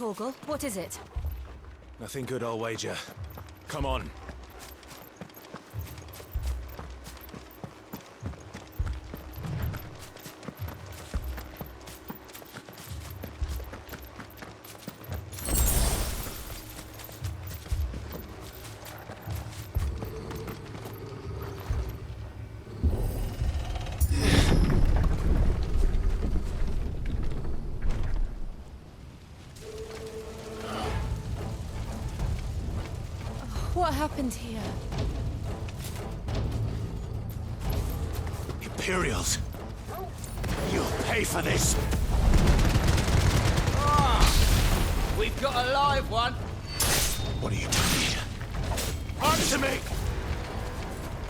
Torgal. What is it? Nothing good, I'll wager. Come on. What happened here? Imperials! You'll pay for this! We've got a live one. What are you doing here? Answer me!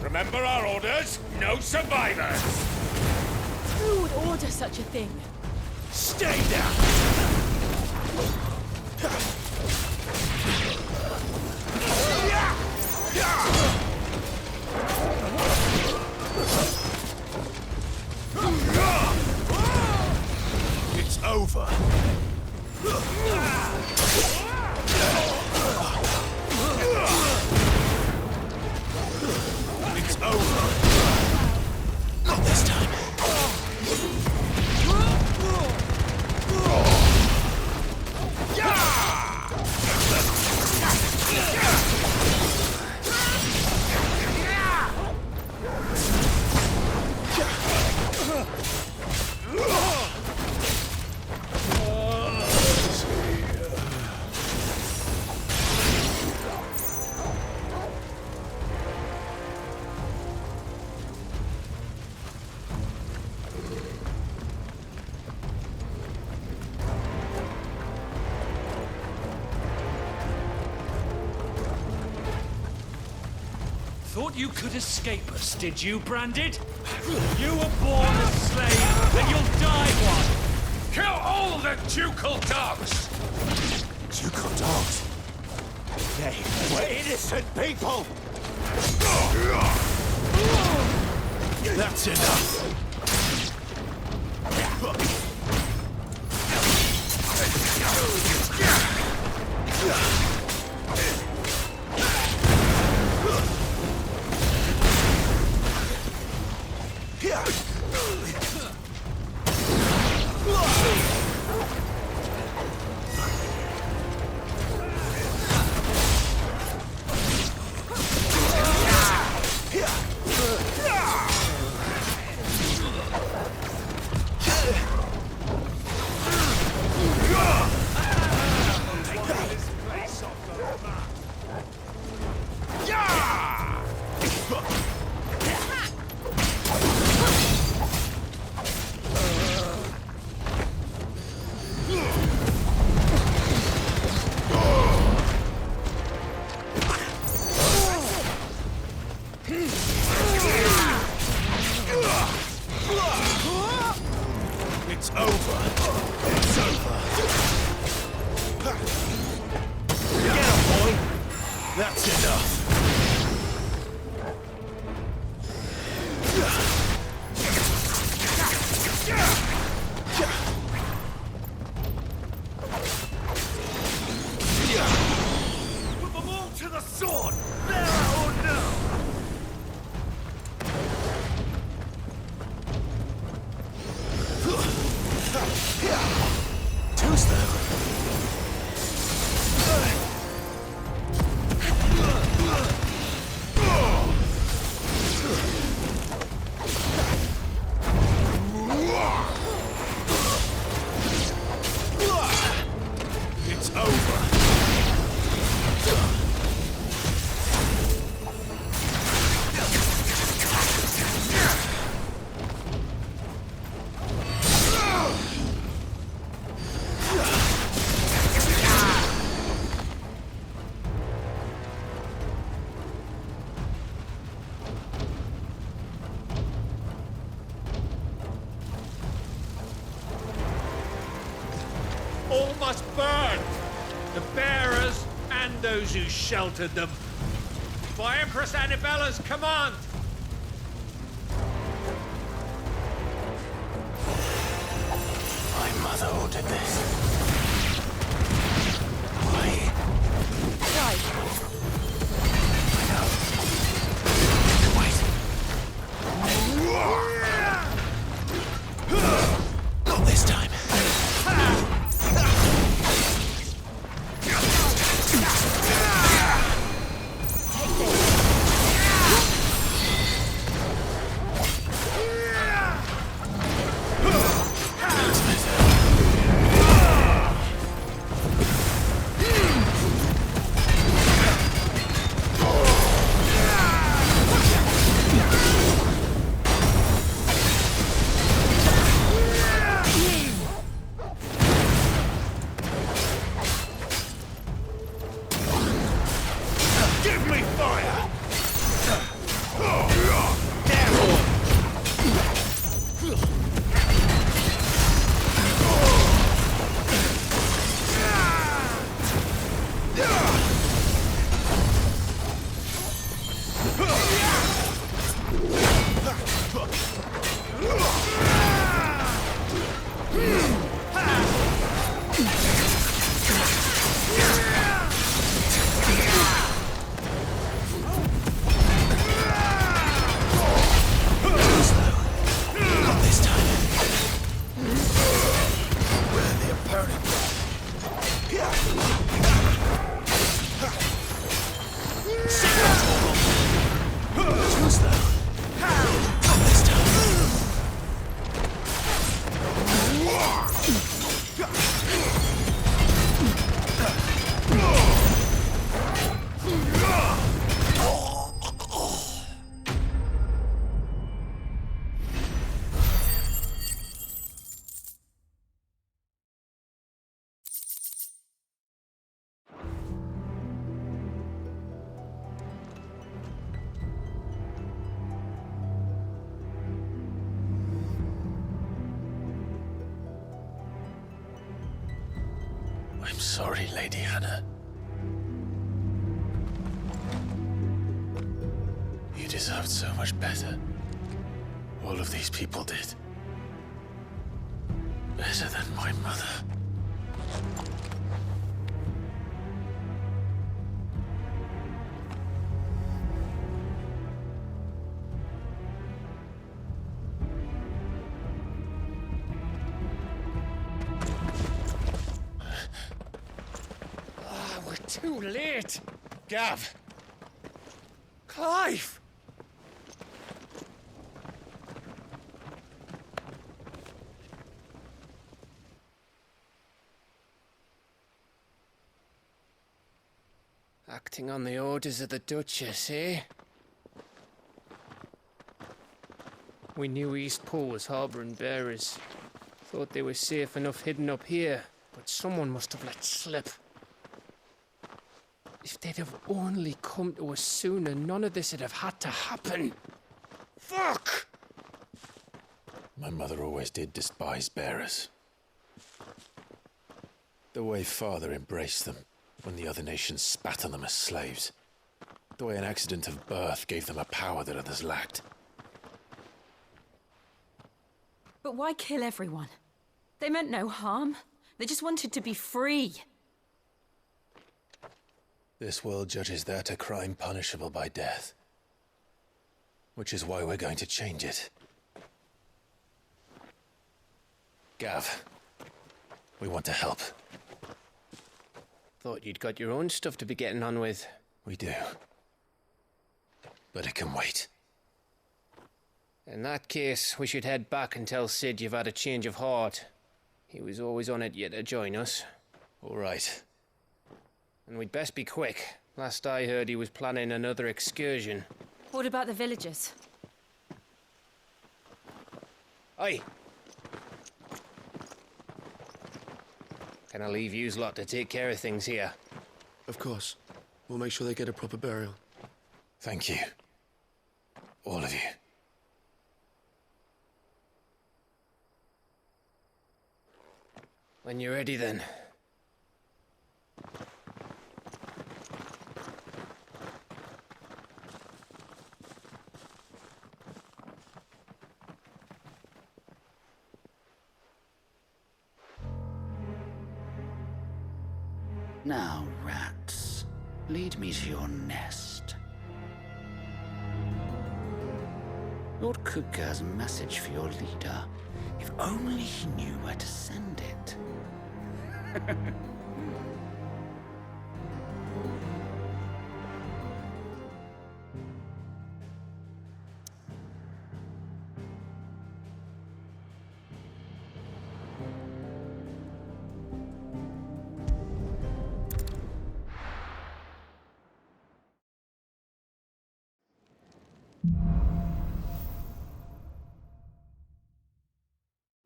Remember our orders? No survivors! Who would order such a thing? Stay down! It's over. It's over. Not this time. Thought you could escape us, did you, Branded? You were born a slave, and you'll die one! Kill all the ducal dogs! Ducal dogs. They were innocent people! That's enough! It's over. It's over. Get up, boy. That's enough. Put them all to the sword! There or no! Too slow. It's over. All must burn! The bearers and those who sheltered them. By Empress Annabella's command! My mother ordered this. sorry, Lady Hannah. You deserved so much better. All of these people did. Better than my mother. We're too late. Gav! Clive! Acting on the orders of the Duchess, eh? We knew Eastpool was harbouring bearers. Thought they were safe enough hidden up here, but someone must have let slip. If they'd have only come to us sooner, none of this would have had to happen. Fuck! My mother always did despise bearers. The way Father embraced them when the other nations spat on them as slaves. The way an accident of birth gave them a power that others lacked. But why kill everyone? They meant no harm. They just wanted to be free. This world judges that a crime punishable by death. Which is why we're going to change it. Gav, we want to help. Thought you'd got your own stuff to be getting on with. We do. But it can wait. In that case, we should head back and tell Sid you've had a change of heart. He was always on it yet to join us. All right. And we'd best be quick. Last I heard, he was planning another excursion. What about the villagers? Aye. Can I leave yous lot to take care of things here? Of course. We'll make sure they get a proper burial. Thank you. All of you. When you're ready, then. Now, rats, lead me to your nest. Lord Cook has a message for your leader. If only he knew where to send it.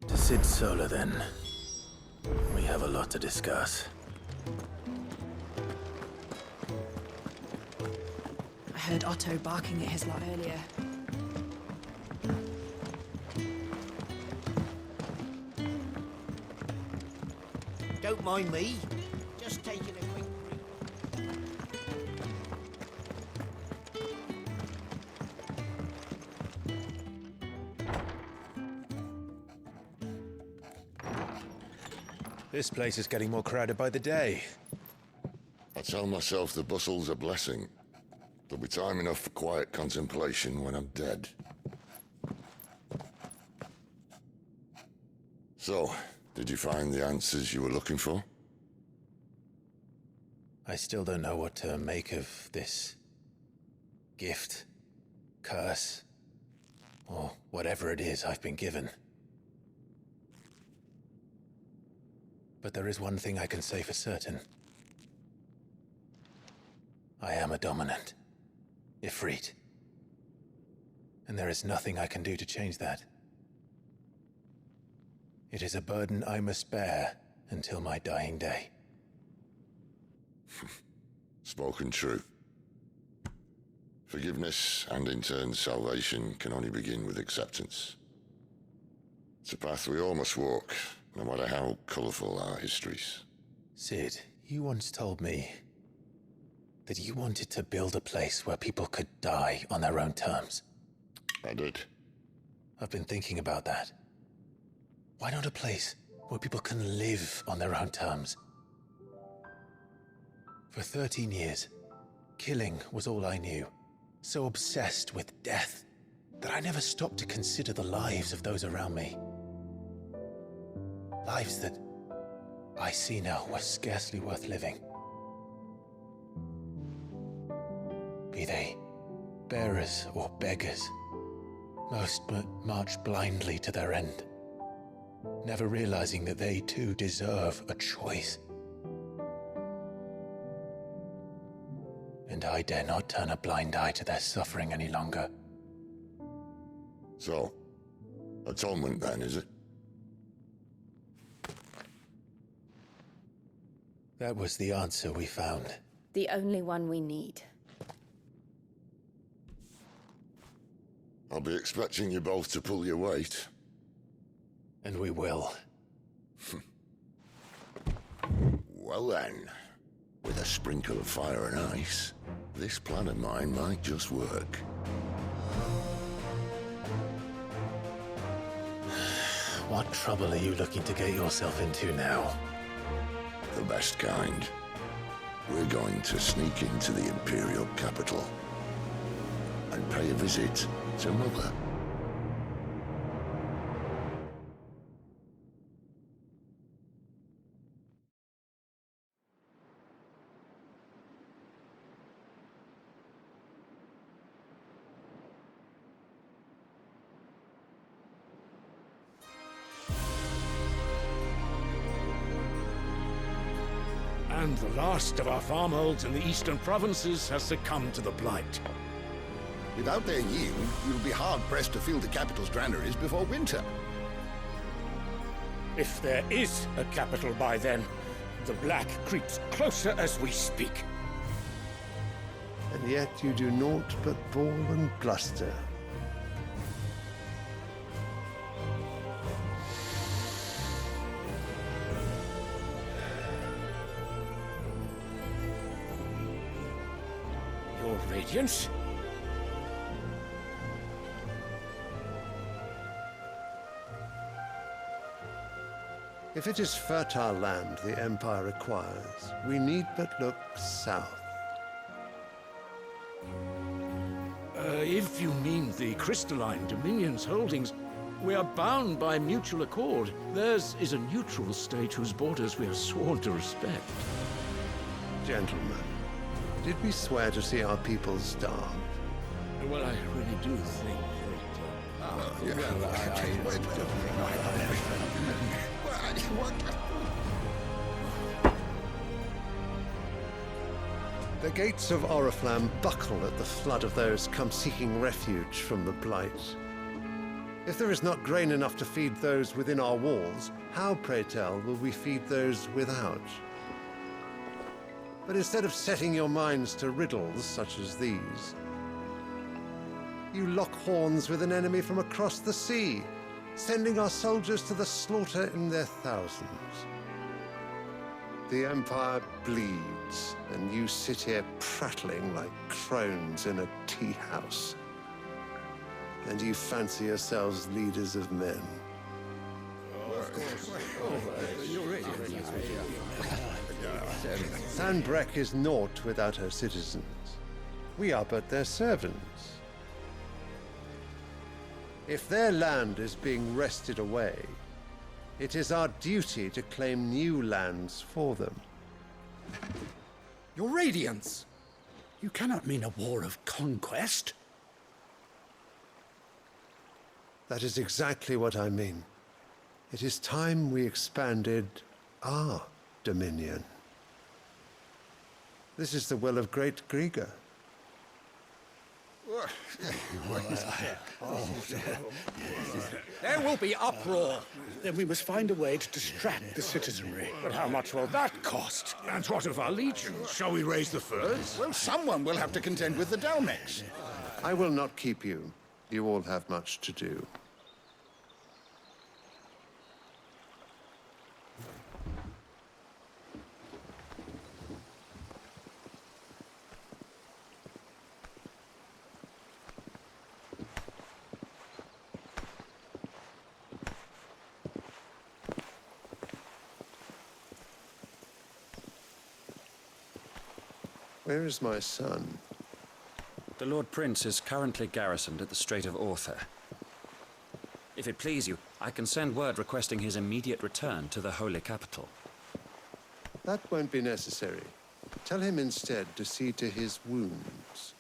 To Sid Solar, then. We have a lot to discuss. I heard Otto barking at his lot earlier. Don't mind me. Just taking a quick break. This place is getting more crowded by the day. I tell myself the bustle's a blessing. There'll be time enough for quiet contemplation when I'm dead. So, did you find the answers you were looking for? I still don't know what to make of this gift, curse, or whatever it is I've been given. But there is one thing I can say for certain. I am a dominant, Ifrit. And there is nothing I can do to change that. It is a burden I must bear until my dying day. Spoken true. Forgiveness and in turn salvation can only begin with acceptance. It's a path we all must walk, no matter how colourful our histories. Sid, you once told me that you wanted to build a place where people could die on their own terms. I did. I've been thinking about that. Why not a place where people can live on their own terms? For 13 years, killing was all I knew. So obsessed with death that I never stopped to consider the lives of those around me. Lives that I see now were scarcely worth living. Be they bearers or beggars, most but march blindly to their end, never realizing that they too deserve a choice. And I dare not turn a blind eye to their suffering any longer. So, atonement then, is it? That was the answer we found. The only one we need. I'll be expecting you both to pull your weight. And we will. Well then, with a sprinkle of fire and ice, this plan of mine might just work. What trouble are you looking to get yourself into now? The best kind. We're going to sneak into the Imperial capital and pay a visit to Mother. And the last of our farmholds in the eastern provinces has succumbed to the blight. Without their yield, you'll be hard-pressed to fill the capital's granaries before winter. If there is a capital by then, the black creeps closer as we speak. And yet you do naught but bawl and bluster. Your Radiance? If it is fertile land the Empire acquires, we need but look south. If you mean the crystalline Dominion's holdings, we are bound by mutual accord. Theirs is a neutral state whose borders we are sworn to respect. Gentlemen, did we swear to see our people starve? Well, I really do think The gates of Oriflamme buckle at the flood of those come seeking refuge from the blight. If there is not grain enough to feed those within our walls, how, pray tell, will we feed those without? But instead of setting your minds to riddles such as these, you lock horns with an enemy from across the sea, sending our soldiers to the slaughter in their thousands. The Empire bleeds, and you sit here prattling like crones in a tea house. And you fancy yourselves leaders of men. Sanbreque is naught without her citizens. We are but their servants. If their land is being wrested away, it is our duty to claim new lands for them. Your Radiance! You cannot mean a war of conquest. That is exactly what I mean. It is time we expanded our dominion. This is the will of great Grieger. There will be uproar. Then we must find a way to distract the citizenry. But how much will that cost? And what of our legions? Shall we raise the furs? Well, someone will have to contend with the Dalmex. I will not keep you. You all have much to do. Where is my son? The Lord Prince is currently garrisoned at the Strait of Arthur. If it please you, I can send word requesting his immediate return to the Holy Capital. That won't be necessary. Tell him instead to see to his wounds.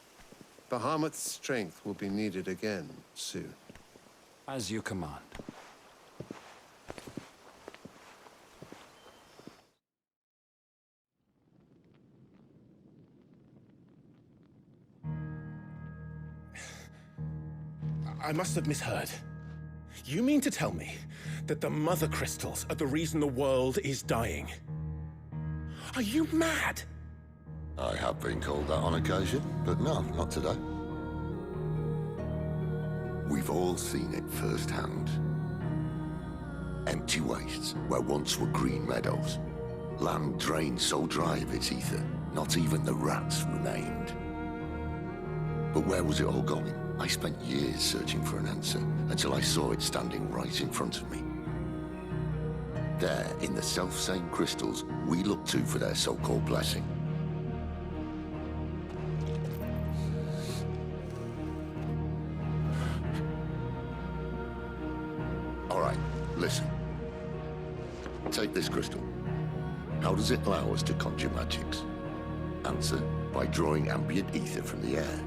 Bahamut's strength will be needed again soon. As you command. I must have misheard. You mean to tell me that the Mother Crystals are the reason the world is dying? Are you mad? I have been called that on occasion, but no, not today. We've all seen it firsthand. Empty wastes where once were green meadows. Land drained so dry of its ether, not even the rats remained. But where was it all going? I spent years searching for an answer, until I saw it standing right in front of me. There, in the self-same crystals we look to for their so-called blessing. All right, listen. Take this crystal. How does it allow us to conjure magics? Answer, by drawing ambient ether from the air.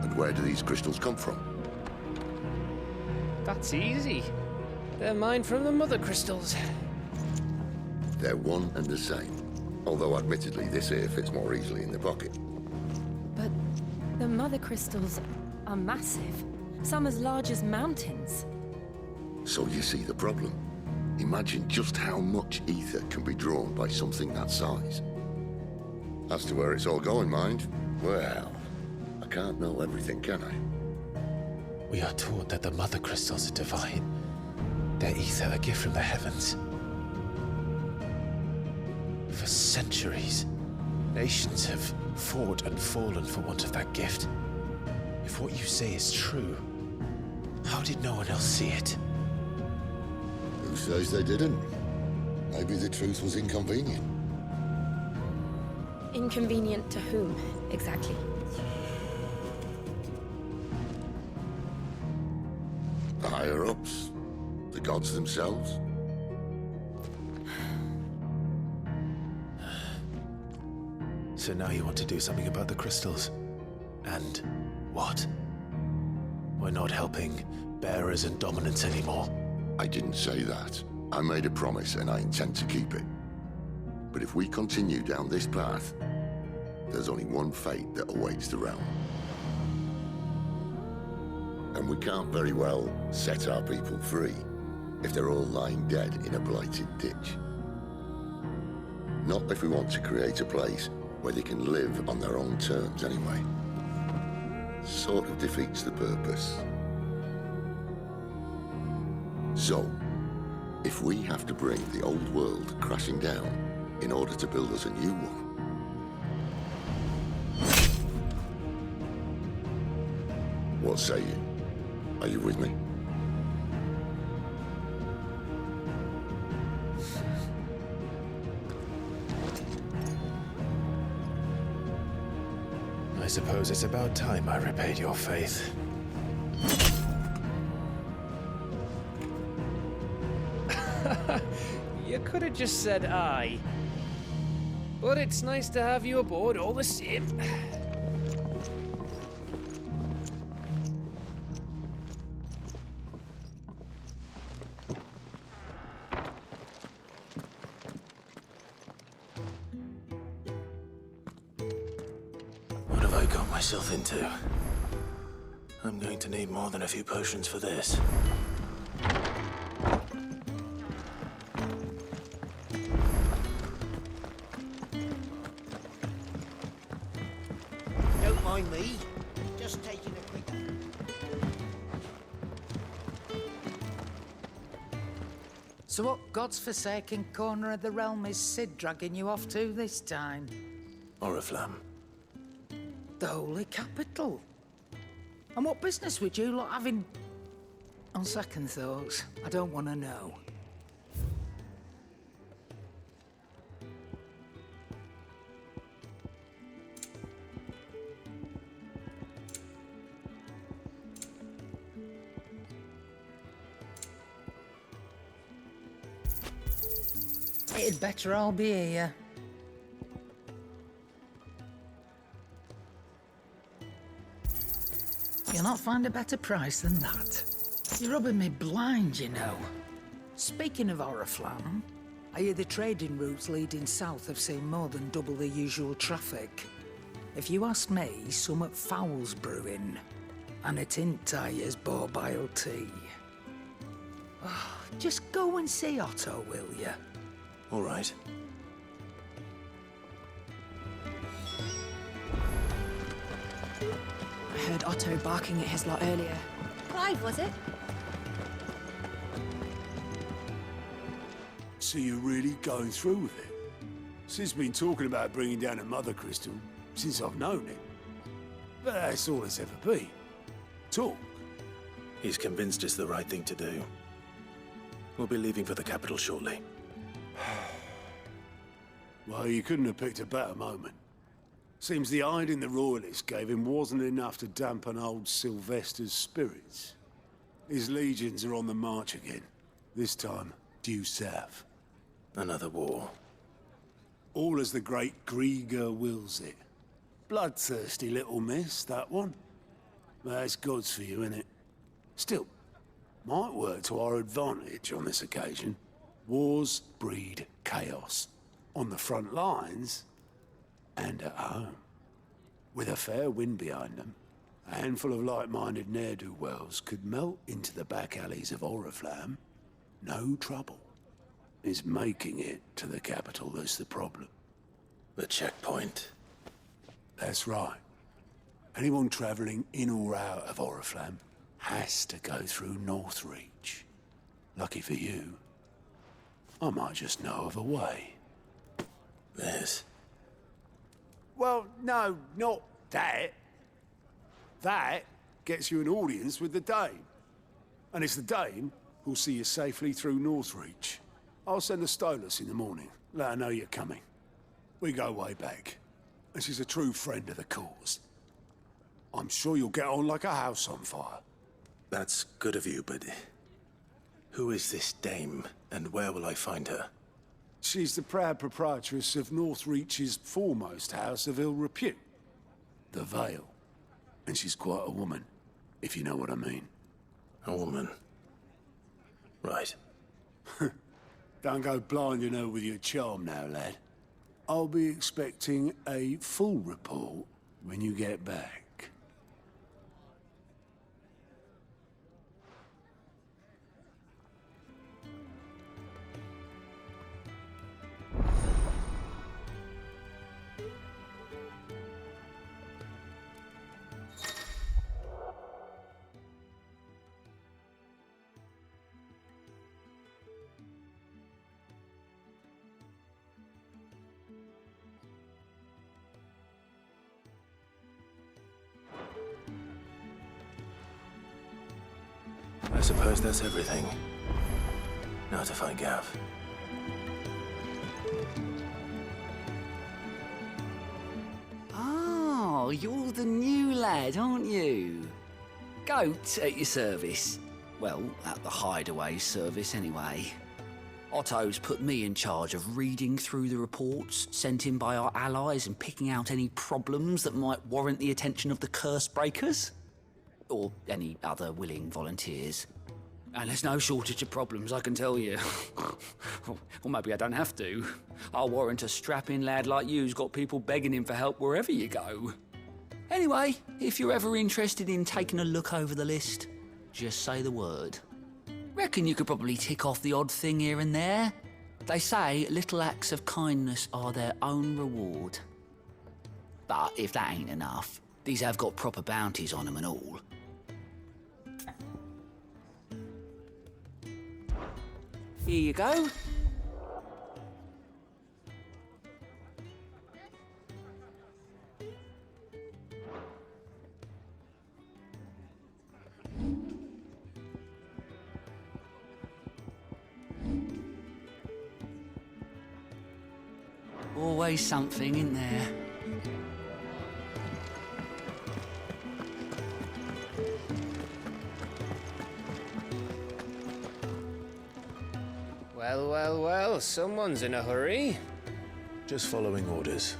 And where do these crystals come from? That's easy. They're mined from the Mother Crystals. They're one and the same. Although admittedly this here fits more easily in the pocket. But the Mother Crystals are massive. Some as large as mountains. So you see the problem. Imagine just how much ether can be drawn by something that size. As to where it's all going, mind, well, I can't know everything, can I? We are taught that the Mother Crystals are divine. Their ether a gift from the heavens. For centuries, nations have fought and fallen for want of that gift. If what you say is true, how did no one else see it? Who says they didn't? Maybe the truth was inconvenient. Inconvenient to whom, exactly? The higher-ups? The gods themselves? So now you want to do something about the crystals? And what? We're not helping bearers and dominants anymore. I didn't say that. I made a promise and I intend to keep it. But if we continue down this path, there's only one fate that awaits the realm. And we can't very well set our people free if they're all lying dead in a blighted ditch. Not if we want to create a place where they can live on their own terms anyway. Sort of defeats the purpose. So, if we have to bring the old world crashing down in order to build us a new one, what say you? Are you with me? I suppose it's about time I repaid your faith. You could have just said aye. But it's nice to have you aboard all the same. What have I got myself into? I'm going to need more than a few potions for this. Don't mind me. Just taking a quick... So what God's forsaken corner of the realm is Sid dragging you off to this time? Oriflamme. The Holy Capital. And what business would you lot having... On second thoughts, I don't want to know. It'd better all be here. You'll not find a better price than that. You're rubbing me blind, you know. Speaking of Oriflamme, I hear the trading routes leading south have seen more than double the usual traffic. If you ask me, summat foul's brewing. And it ain't Tyre's borbile tea. Oh, just go and see Otto, will you? All right. I heard Otto barking at his lot earlier. Clive, was it? So you're really going through with it? Sid's been talking about bringing down a mother crystal since I've known him. But that's all it's ever been. Talk. He's convinced it's the right thing to do. We'll be leaving for the capital shortly. Well, you couldn't have picked a better moment. Seems the hiding the Royalists gave him wasn't enough to dampen old Sylvester's spirits. His legions are on the march again. This time, due south. Another war. All as the great Grieger wills it. Bloodthirsty little miss, that one. That's God's for you, innit? Still, might work to our advantage on this occasion. Wars breed chaos. On the front lines, and at home. With a fair wind behind them, a handful of like-minded ne'er-do-wells could melt into the back alleys of Oriflamme. No trouble. It's making it to the capital that's the problem. The checkpoint. That's right. Anyone travelling in or out of Oriflamme has to go through Northreach. Lucky for you, I might just know of a way. Yes. Well, no, not that. That gets you an audience with the Dame. And it's the Dame who'll see you safely through Northreach. I'll send a Stolas in the morning. Let her know you're coming. We go way back. And she's a true friend of the cause. I'm sure you'll get on like a house on fire. That's good of you, but who is this dame, and where will I find her? She's the proud proprietress of Northreach's foremost house of ill repute, the Vale. And she's quite a woman, if you know what I mean. A woman? Right. Don't go blinding her with your charm now, lad. I'll be expecting a full report when you get back. I suppose that's everything. Now to find Gav. Oh, you're the new lad, aren't you? Goat at your service. Well, at the hideaway service, anyway. Otto's put me in charge of reading through the reports sent in by our allies and picking out any problems that might warrant the attention of the curse breakers. Or any other willing volunteers. And there's no shortage of problems, I can tell you. Or maybe I don't have to. I'll warrant a strapping lad like you's got people begging him for help wherever you go. Anyway, if you're ever interested in taking a look over the list, just say the word. Reckon you could probably tick off the odd thing here and there. They say little acts of kindness are their own reward. But if that ain't enough, these have got proper bounties on them and all. Here you go. Always something in there. Well, well, well, someone's in a hurry. Just following orders.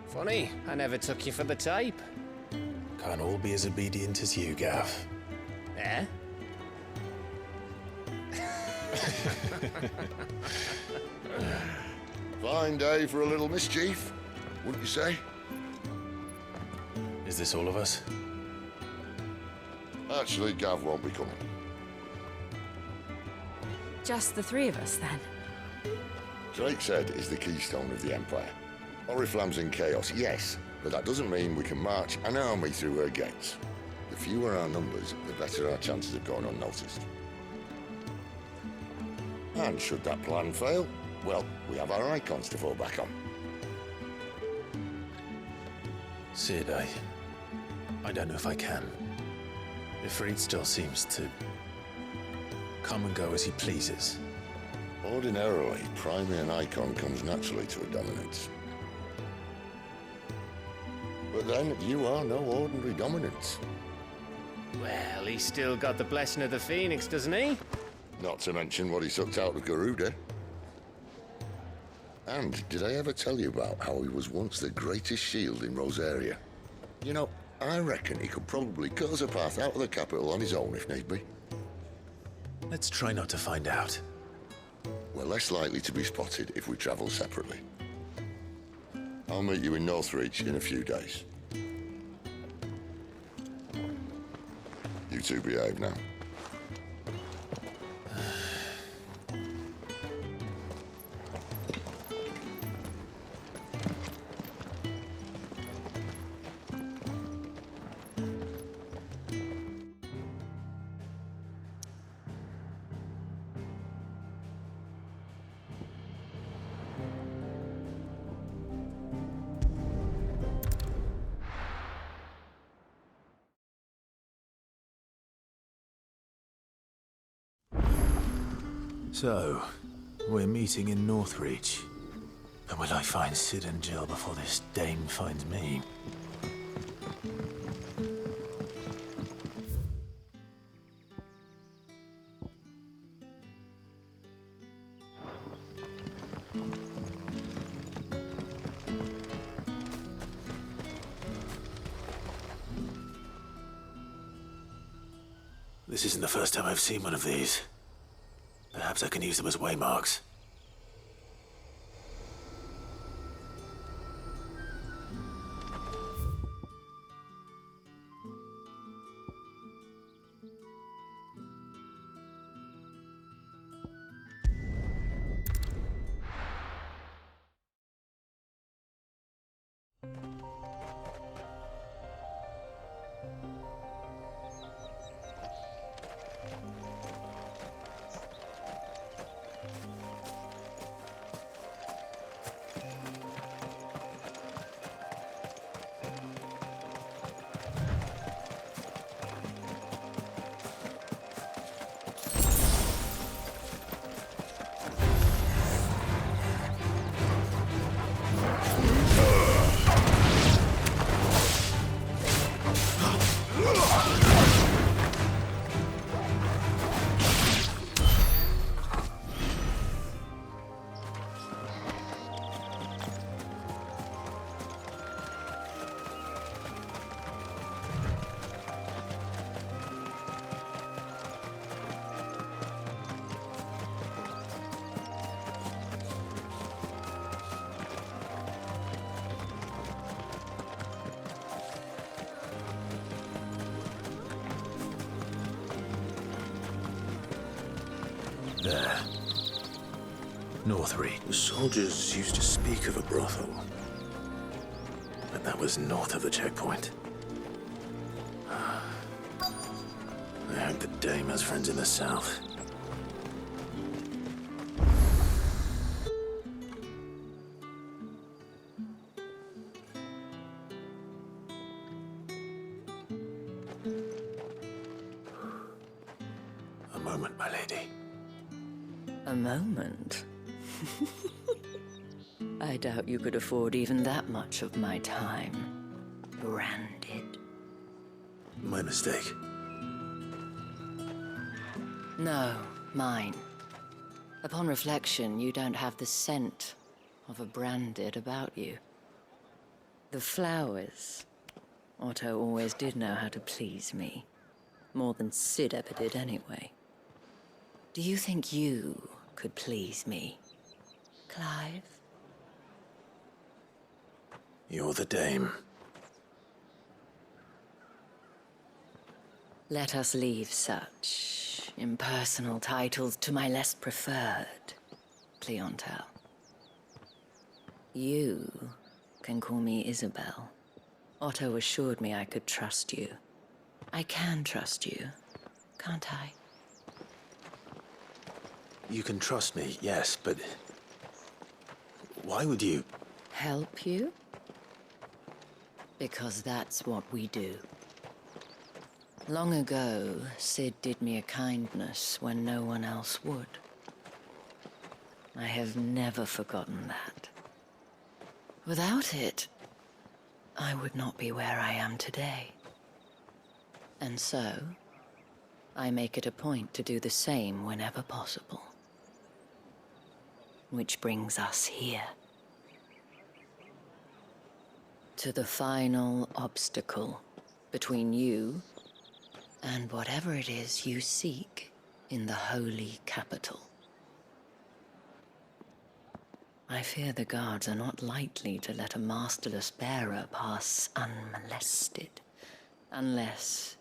Funny, I never took you for the type. Can't all be as obedient as you, Gav. Eh? Fine day for a little mischief, wouldn't you say? Is this all of us? Actually, Gav won't be coming. Just the three of us, then? Drake's Head is the keystone of the Empire. Oriflamme's in chaos, yes, but that doesn't mean we can march an army through her gates. The fewer our numbers, the better our chances of going unnoticed. And should that plan fail, well, we have our icons to fall back on. Sid, I don't know if I can. Ifrit still seems to come and go as he pleases. Ordinarily, priming an icon comes naturally to a dominance. But then, you are no ordinary dominance. Well, he's still got the blessing of the Phoenix, doesn't he? Not to mention what he sucked out of Garuda. And did I ever tell you about how he was once the greatest shield in Rosaria? You know, I reckon he could probably cut us a path out of the capital on his own if need be. Let's try not to find out. We're less likely to be spotted if we travel separately. I'll meet you in Northreach in a few days. You two behave now. So, we're meeting in Northreach. But will I find Sid and Jill before this dame finds me? This isn't the first time I've seen one of these. Perhaps I can use them as waymarks. There. Northreach. The soldiers used to speak of a brothel. But that was north of the checkpoint. I hope the dame has friends in the south. A moment, my lady. A moment? I doubt you could afford even that much of my time. Branded. My mistake. No, mine. Upon reflection, you don't have the scent of a branded about you. The flowers. Otto always did know how to please me. More than Sid ever did anyway. Do you think you could please me, Clive? You're the dame. Let us leave such impersonal titles to my less preferred clientele. You can call me Isabel. Otto assured me I could trust you. I can trust you, can't I? You can trust me, yes, but why would you? Help you? Because that's what we do. Long ago, Sid did me a kindness when no one else would. I have never forgotten that. Without it, I would not be where I am today. And so, I make it a point to do the same whenever possible. Which brings us here. To the final obstacle between you and whatever it is you seek in the holy capital. I fear the guards are not likely to let a masterless bearer pass unmolested. Unless...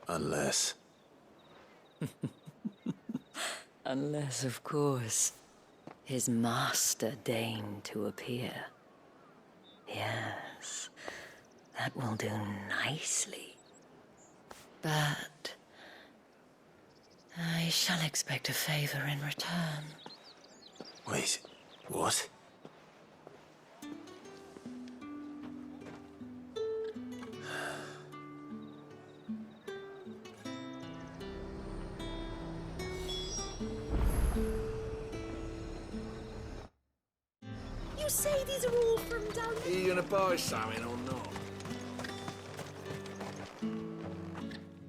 Unless... Unless, of course, his master deigned to appear. Yes, that will do nicely. But I shall expect a favor in return. Wait, what? You say these are all from down Are you gonna buy something or not?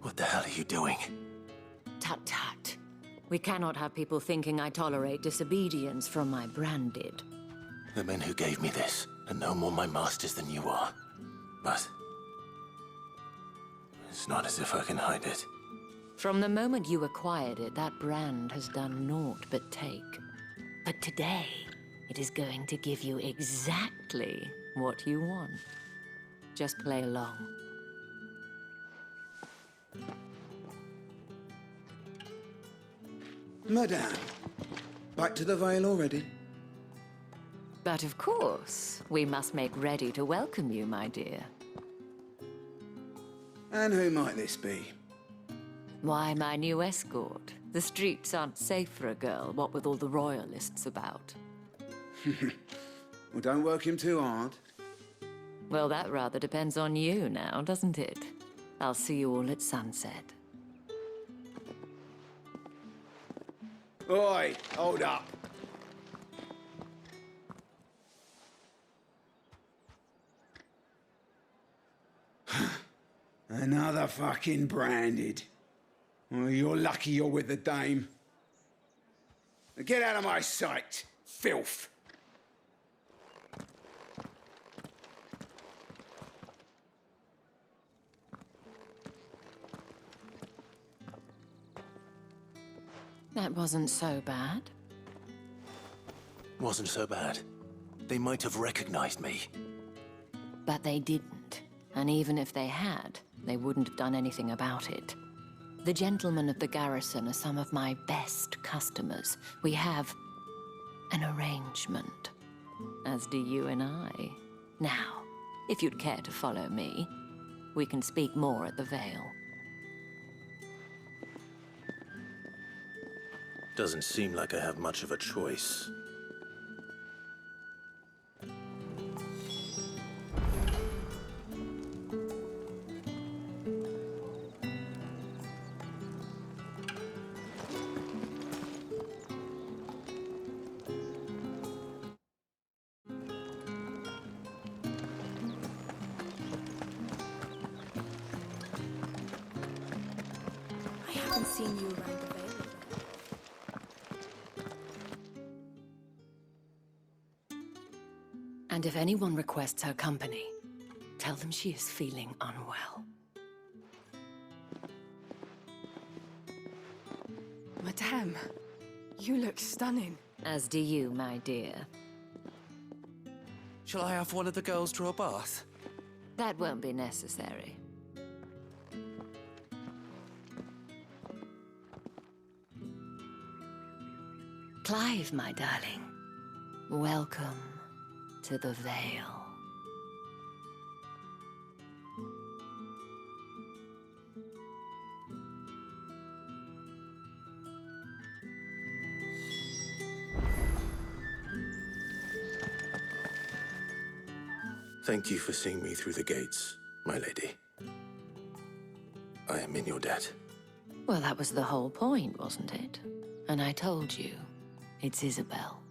What the hell are you doing? Tut tut. We cannot have people thinking I tolerate disobedience from my branded. The men who gave me this are no more my masters than you are. But it's not as if I can hide it. From the moment you acquired it, that brand has done naught but take. But today, it is going to give you exactly what you want. Just play along. Madame, back to the Vale already? But of course, we must make ready to welcome you, my dear. And who might this be? Why, my new escort. The streets aren't safe for a girl, what with all the royalists about. Well, don't work him too hard. Well, that rather depends on you now, doesn't it? I'll see you all at sunset. Oi, hold up. Another fucking branded. Well, you're lucky you're with the dame. Now get out of my sight, filth. That wasn't so bad. Wasn't so bad. They might have recognized me. But they didn't. And even if they had, they wouldn't have done anything about it. The gentlemen of the garrison are some of my best customers. We have an arrangement, as do you and I. Now, if you'd care to follow me, we can speak more at the Vale. Doesn't seem like I have much of a choice. I haven't seen you around the Vale. And if anyone requests her company, tell them she is feeling unwell. Madame, you look stunning. As do you, my dear. Shall I have one of the girls draw a bath? That won't be necessary. Clive, my darling. Welcome to the Vale. Thank you for seeing me through the gates, my lady. I am in your debt. Well, that was the whole point, wasn't it? And I told you, it's Isabel.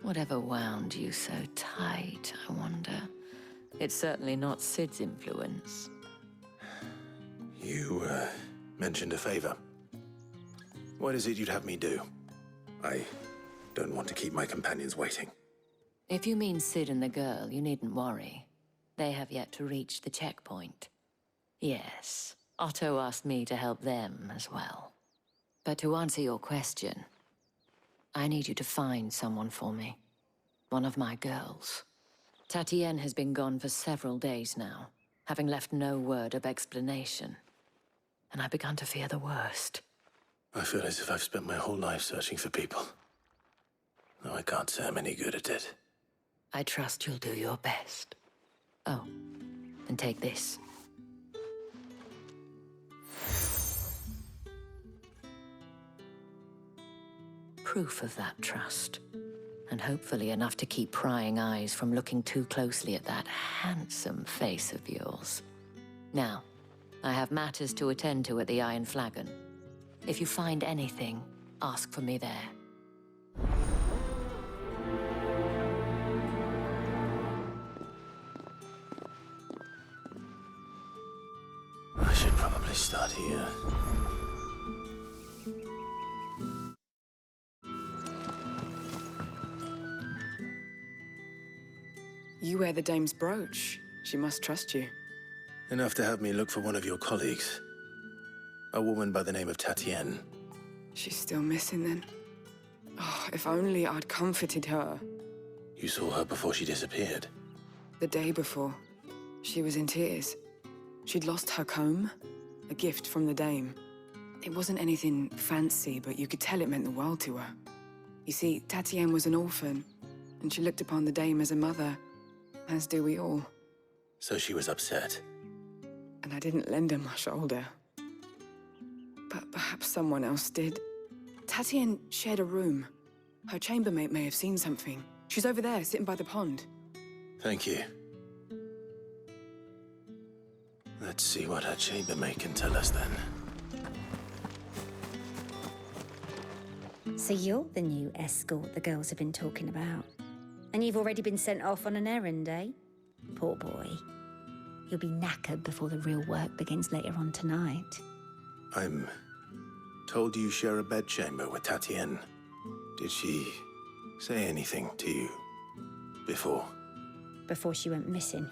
Whatever wound you so tight, I wonder. It's certainly not Sid's influence. You, mentioned a favor. What is it you'd have me do? I don't want to keep my companions waiting. If you mean Sid and the girl, you needn't worry. They have yet to reach the checkpoint. Yes, Otto asked me to help them as well. But to answer your question, I need you to find someone for me. One of my girls. Tatienne has been gone for several days now, having left no word of explanation. And I've begun to fear the worst. I feel as if I've spent my whole life searching for people. No, I can't say I'm any good at it. I trust you'll do your best. Oh, and take this. Proof of that trust. And hopefully enough to keep prying eyes from looking too closely at that handsome face of yours. Now, I have matters to attend to at the Iron Flagon. If you find anything, ask for me there. I should probably start here. You wear the dame's brooch. She must trust you. Enough to have me look for one of your colleagues. A woman by the name of Tatienne. She's still missing then. Oh, if only I'd comforted her. You saw her before she disappeared. The day before, she was in tears. She'd lost her comb, a gift from the dame. It wasn't anything fancy, but you could tell it meant the world to her. You see, Tatienne was an orphan, and she looked upon the dame as a mother, as do we all. So she was upset. And I didn't lend her my shoulder. But perhaps someone else did. Tatienne shared a room. Her chambermaid may have seen something. She's over there, sitting by the pond. Thank you. Let's see what her chambermaid can tell us then. So you're the new escort the girls have been talking about. And you've already been sent off on an errand, eh? Poor boy. You'll be knackered before the real work begins later on tonight. I'm told you share a bedchamber with Tatienne. Did she say anything to you before? Before she went missing.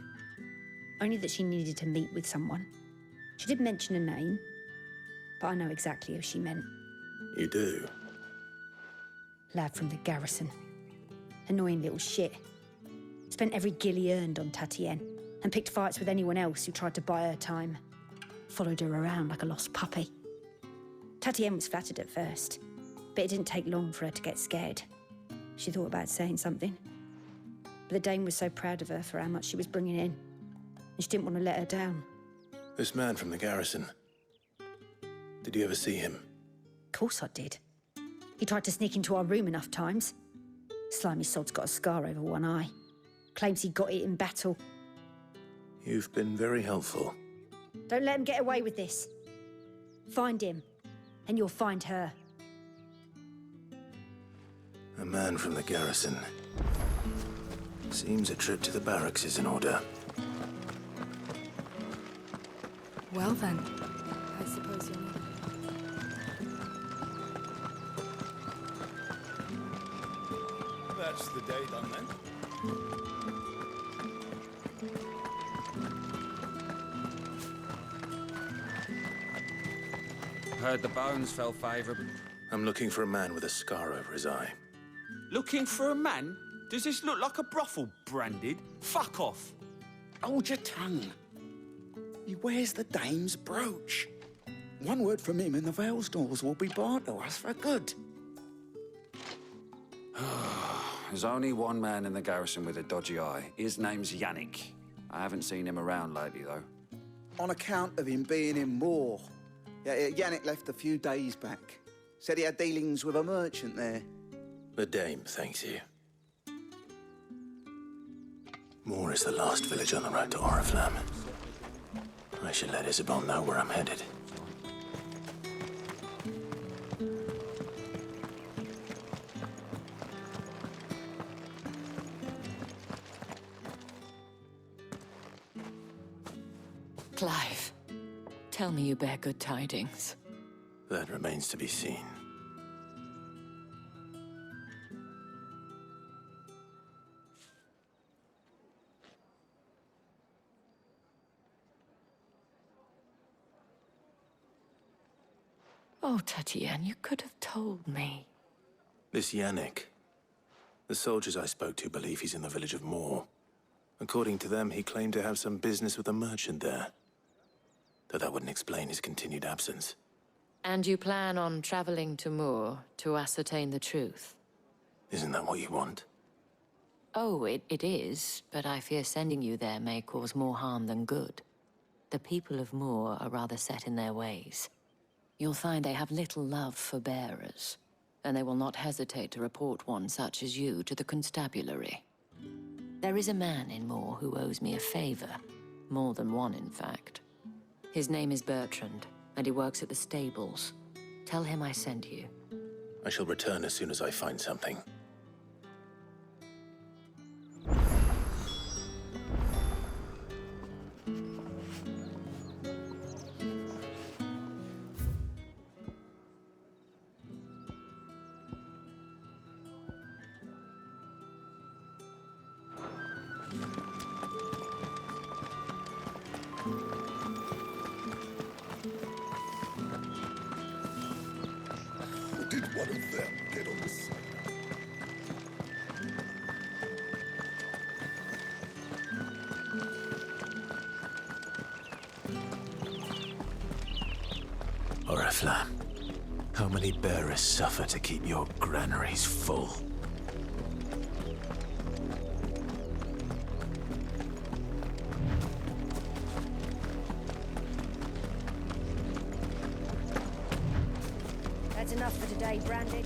Only that she needed to meet with someone. She did mention a name, but I know exactly who she meant. You do? Lad from the garrison. Annoying little shit. Spent every guil he earned on Tatienne, and picked fights with anyone else who tried to buy her time. Followed her around like a lost puppy. Tatienne was flattered at first, but it didn't take long for her to get scared. She thought about saying something. But the dame was so proud of her for how much she was bringing in, and she didn't want to let her down. This man from the garrison. Did you ever see him? Of course I did. He tried to sneak into our room enough times. Slimy sod's got a scar over one eye. Claims he got it in battle. You've been very helpful. Don't let him get away with this. Find him, and you'll find her. A man from the garrison. Seems a trip to the barracks is in order. Well then, I suppose you're not. That's the day done then. Heard the bones fell favourable. I'm looking for a man with a scar over his eye. Looking for a man? Does this look like a brothel, Branded? Fuck off. Hold your tongue. He wears the dame's brooch. One word from him and the Vale's doors will be barred to us for good. There's only one man in the garrison with a dodgy eye. His name's Yannick. I haven't seen him around lately, though. On account of him being in Moor. Yeah, Yannick left a few days back. Said he had dealings with a merchant there. The dame thanks you. Moor is the last village on the road to Oriflamme. I should let Isabel know where I'm headed. Clive, tell me you bear good tidings. That remains to be seen. Oh, Tatienne, you could have told me. This Yannick. The soldiers I spoke to believe he's in the village of Moor. According to them, he claimed to have some business with a merchant there. Though that wouldn't explain his continued absence. And you plan on traveling to Moor to ascertain the truth? Isn't that what you want? Oh, it is, but I fear sending you there may cause more harm than good. The people of Moor are rather set in their ways. You'll find they have little love for bearers, and they will not hesitate to report one such as you to the constabulary. There is a man in Moor who owes me a favor. More than one, in fact. His name is Bertrand, and he works at the stables. Tell him I sent you. I shall return as soon as I find something. Did one of them get on the side? Oriflamme, how many bearers suffer to keep your granaries full? That's enough for today, Branded.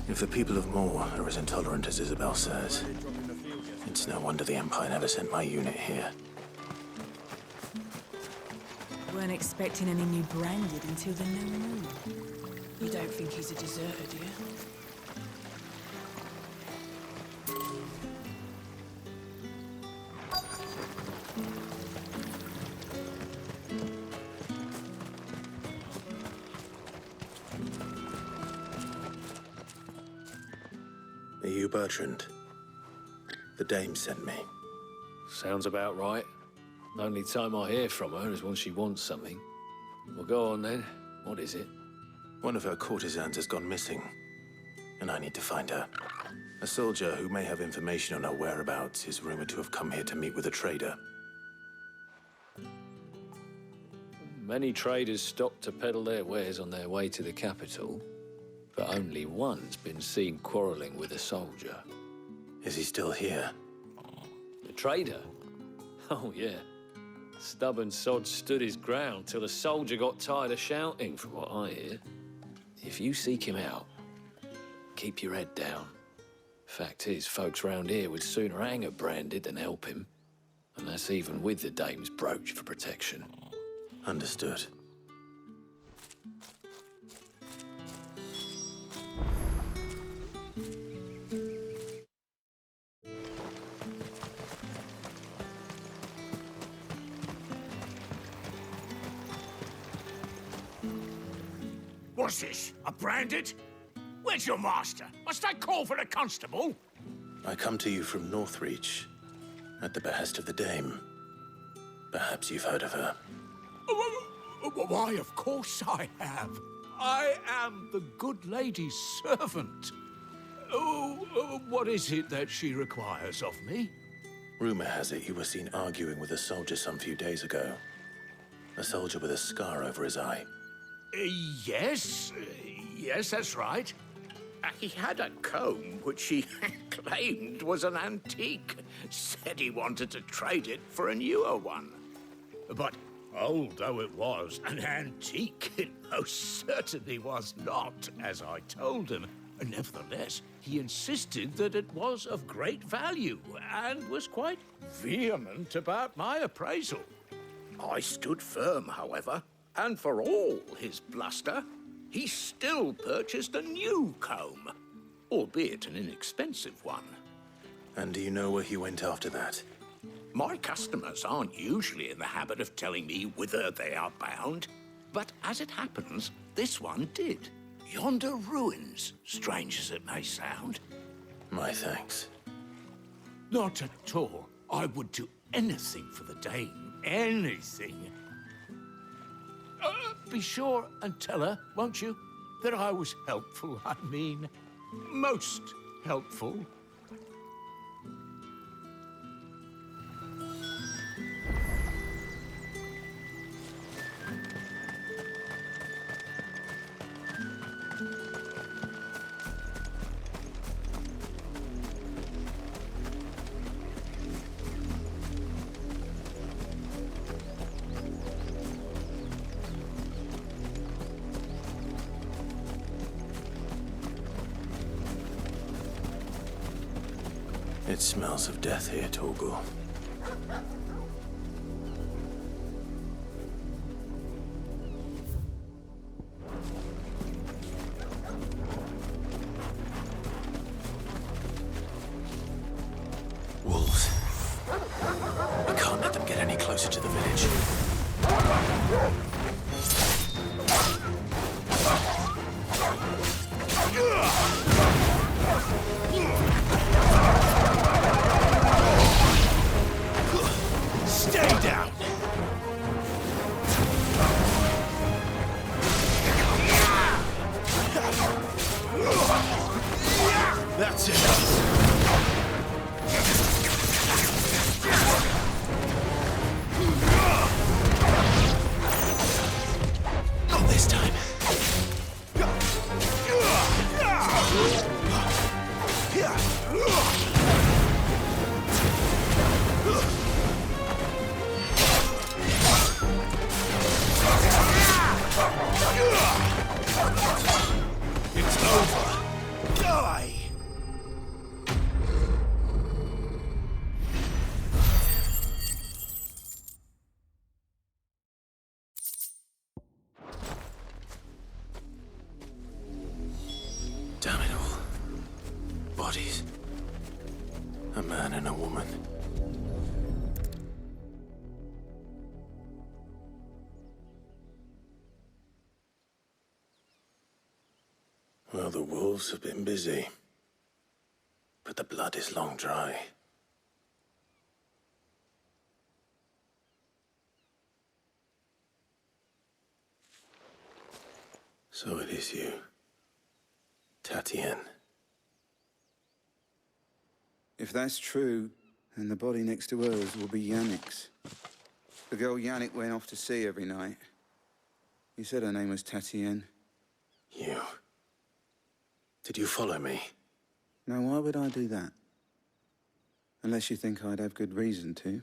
If the people of Moor are as intolerant as Isabel says, it's no wonder the Empire never sent my unit here. Weren't expecting any new Branded until the new moon. You don't think he's a deserter, do you? Are you Bertrand? The dame sent me. Sounds about right. Only time I hear from her is when she wants something. Well, go on then. What is it? One of her courtesans has gone missing, and I need to find her. A soldier who may have information on her whereabouts is rumored to have come here to meet with a trader. Many traders stop to peddle their wares on their way to the capital, but only one's been seen quarreling with a soldier. Is he still here? The trader? Oh, yeah. Stubborn sod stood his ground till the soldier got tired of shouting, from what I hear. If you seek him out, keep your head down. Fact is, folks round here would sooner hang a Branded than help him. And that's even with the dame's brooch for protection. Understood. What's this? A branded? Where's your master? Must I call for a constable? I come to you from Northreach, at the behest of the Dame. Perhaps you've heard of her. Why, of course I have. I am the good lady's servant. What is it that she requires of me? Rumor has it you were seen arguing with a soldier some few days ago. A soldier with a scar over his eye. Yes, that's right. He had a comb which he claimed was an antique. Said he wanted to trade it for a newer one. But old though it was, an antique it most certainly was not, as I told him. Nevertheless, he insisted that it was of great value and was quite vehement about my appraisal. I stood firm, however, and for all his bluster, he still purchased a new comb, albeit an inexpensive one. And do you know where he went after that? My customers aren't usually in the habit of telling me whither they are bound, but as it happens, this one did. Yonder ruins, strange as it may sound. My thanks. Not at all. I would do anything for the Dame. Anything. Be sure and tell her, won't you, that I was helpful, I mean. Most helpful. It smells of death here, Torgul. Wolves. I can't let them get any closer to the village. Stay down! That's enough! Not this time. It's over. Die! Damn it all. Bodies. A man and a woman. Well, the wolves have been busy. But the blood is long dry. So it is you, Tatien. If that's true, then the body next to hers will be Yannick's. The girl Yannick went off to sea every night. You said her name was Tatien. You. Did you follow me? Now, why would I do that? Unless you think I'd have good reason to.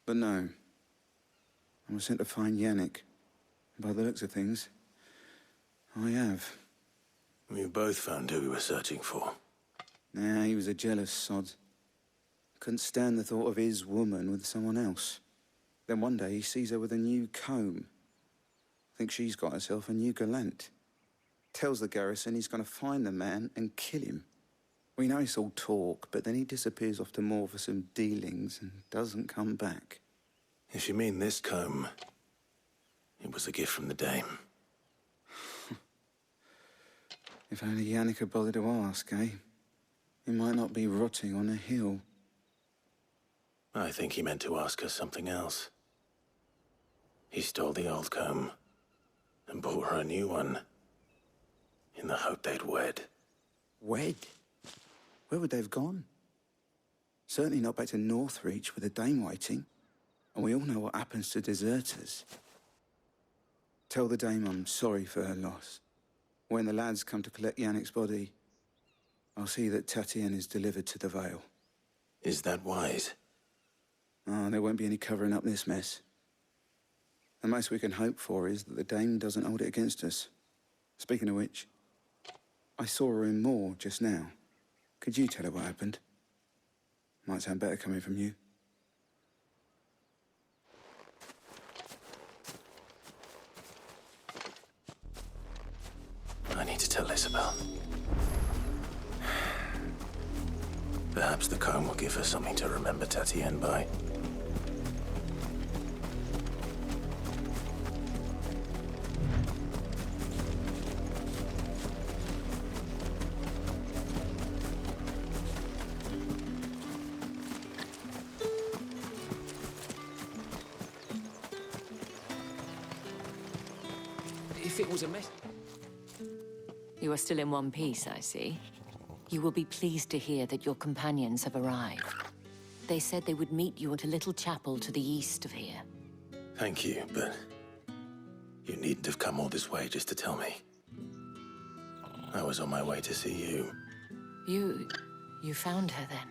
But no. I was sent to find Yannick. By the looks of things, I have. We both found who we were searching for. Nah, he was a jealous sod. Couldn't stand the thought of his woman with someone else. Then one day he sees her with a new comb. Thinks she's got herself a new gallant. Tells the garrison he's going to find the man and kill him. We know it's all talk, but then he disappears off to Moor for some dealings and doesn't come back. If you mean this comb, it was a gift from the Dame. If only Yannick had bothered to ask, eh? He might not be rotting on a hill. I think he meant to ask us something else. He stole the old comb and bought her a new one in the hope they'd wed. Wed? Where would they have gone? Certainly not back to Northreach with a dame waiting. And we all know what happens to deserters. Tell the dame I'm sorry for her loss. When the lads come to collect Yannick's body, I'll see that Tatienne is delivered to the Vale. Is that wise? Oh, there won't be any covering up this mess. The most we can hope for is that the dame doesn't hold it against us. Speaking of which, I saw her in Moor just now. Could you tell her what happened? Might sound better coming from you. I need to tell Isabel. Perhaps the comb will give her something to remember Tatienne by. If it was a mess... You are still in one piece, I see. You will be pleased to hear that your companions have arrived. They said they would meet you at a little chapel to the east of here. Thank you, but you needn't have come all this way just to tell me. I was on my way to see you. You found her then?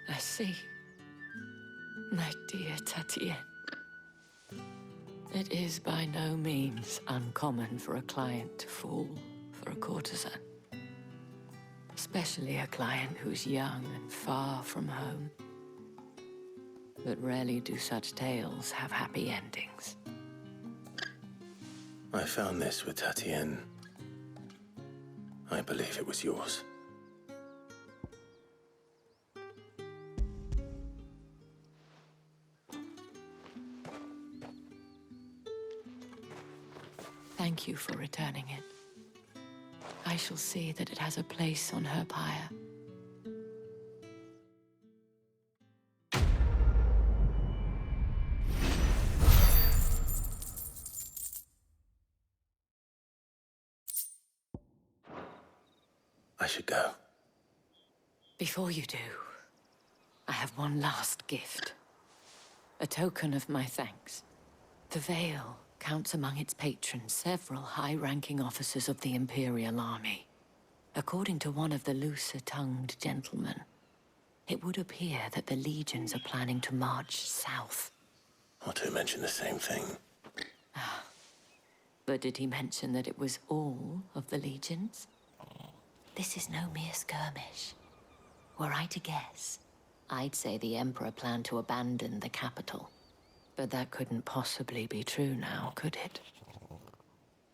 I see. My dear Tatienne. It is by no means uncommon for a client to fall for a courtesan. Especially a client who's young and far from home. But rarely do such tales have happy endings. I found this with Tatienne. I believe it was yours. Thank you for returning it. I shall see that it has a place on her pyre. I should go. Before you do, I have one last gift. A token of my thanks. The Vale counts among its patrons several high-ranking officers of the Imperial Army. According to one of the looser-tongued gentlemen, it would appear that the legions are planning to march south. Or to mention the same thing. But did he mention that it was all of the legions? This is no mere skirmish. Were I to guess, I'd say the Emperor planned to abandon the capital. But that couldn't possibly be true now, could it?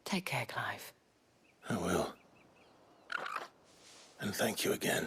Take care, Clive. I will. And thank you again.